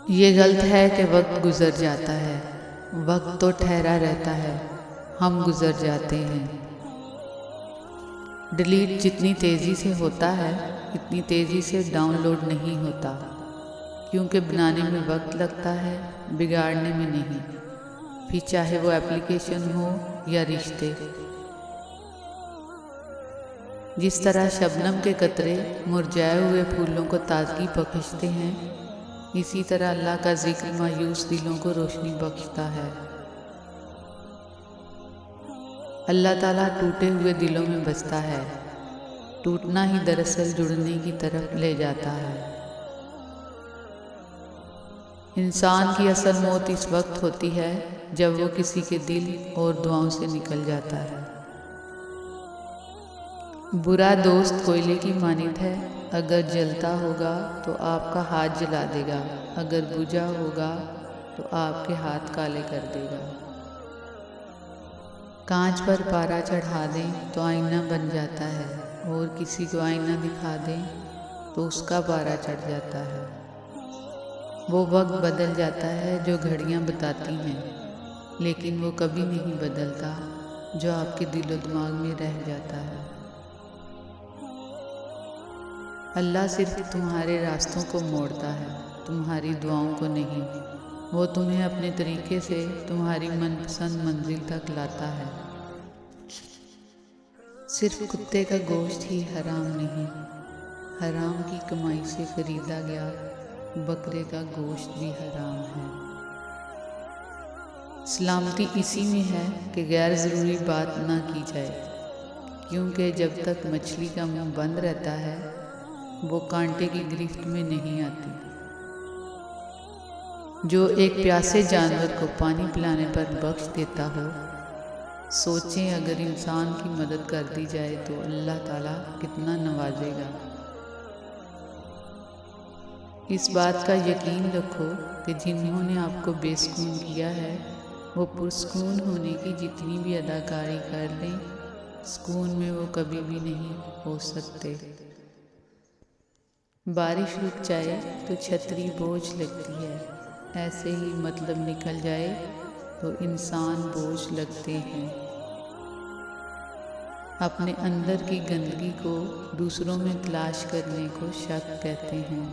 ये गलत है कि वक्त गुज़र जाता है। वक्त तो ठहरा रहता है, हम गुज़र जाते हैं। डिलीट जितनी तेज़ी से होता है इतनी तेज़ी से डाउनलोड नहीं होता, क्योंकि बनाने में वक्त लगता है, बिगाड़ने में नहीं। फिर चाहे वो एप्लीकेशन हो या रिश्ते। जिस तरह शबनम के कतरे मुरझाए हुए फूलों को ताजगी बख्शते हैं, इसी तरह अल्लाह का जिक्र मायूस दिलों को रोशनी बख्शता है। अल्लाह ताला टूटे हुए दिलों में बसता है। टूटना ही दरअसल जुड़ने की तरफ ले जाता है। इंसान की असल मौत इस वक्त होती है जब वो किसी के दिल और दुआओं से निकल जाता है। बुरा दोस्त कोयले की मानित है, अगर जलता होगा तो आपका हाथ जला देगा, अगर बुझा होगा तो आपके हाथ काले कर देगा। कांच पर पारा चढ़ा दें तो आईना बन जाता है, और किसी को आईना दिखा दें तो उसका पारा चढ़ जाता है। वो वक्त बदल जाता है जो घड़ियां बताती हैं, लेकिन वो कभी नहीं बदलता जो आपके दिलो दिमाग में रह जाता है। अल्लाह सिर्फ तुम्हारे रास्तों को मोड़ता है, तुम्हारी दुआओं को नहीं। वो तुम्हें अपने तरीके से तुम्हारी मनपसंद मंजिल तक लाता है। सिर्फ कुत्ते का गोश्त ही हराम नहीं, हराम की कमाई से खरीदा गया बकरे का गोश्त भी हराम है। सलामती इसी में है कि गैर ज़रूरी बात ना की जाए, क्योंकि जब तक मछली का मुंह बंद रहता है वो कांटे की गिरफ्त में नहीं आती। जो एक प्यासे जानवर को पानी पिलाने पर बख्श देता हो, सोचें अगर इंसान की मदद कर दी जाए तो अल्लाह ताला कितना नवाजेगा। इस बात का यकीन रखो कि जिन्होंने आपको बेसुकून किया है वो पुरसुकून होने की जितनी भी अदाकारी कर लें, सुकून में वो कभी भी नहीं हो सकते। बारिश रुक जाए तो छतरी बोझ लगती है, ऐसे ही मतलब निकल जाए तो इंसान बोझ लगते हैं। अपने अंदर की गंदगी को दूसरों में तलाश करने को शक कहते हैं।